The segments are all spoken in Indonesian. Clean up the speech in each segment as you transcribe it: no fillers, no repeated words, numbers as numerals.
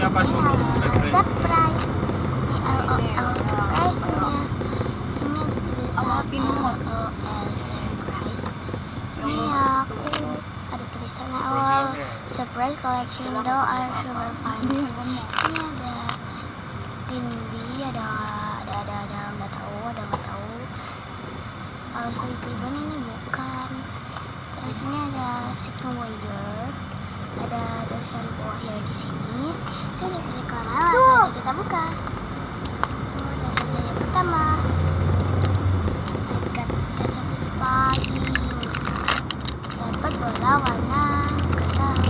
Siapa ini tuh? surprise. Ini LOL surprise-nya. Ini ada tulisan LOL surprise. Ini aku ada tulisan LOL surprise collection doll are super fun. Ini ada Inbi, ada nggak tahu. Kalau Sleepy Ribbon ini bukan. Terus ini ada Second Wager. Ada tulisan Warrior di sini. Saya udah pilih Clara, langsung aja kita buka. Yang pertama, I got satisfying. Dapat bola warna nggak tahu.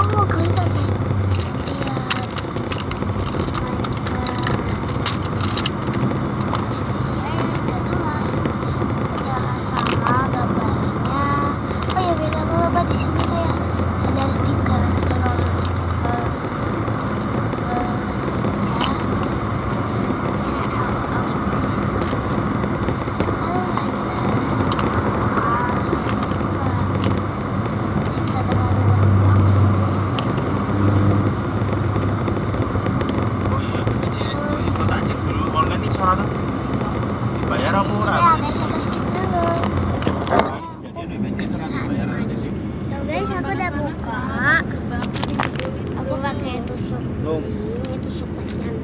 Oh, glitter deh. Lihat, nggak tahu lah. Ada sama gambarnya. Oh ya guys, aku lupa di sini kayak ada stiker Oh iya, BPJS tuh ikut tak cek dulu online nih soalnya dibayar apa ora? guys, aku skip dulu. Jadi BPJS kan dibayar aja. So guys, aku udah buka. Aku pakai tusuk. Ini tusuk panjang.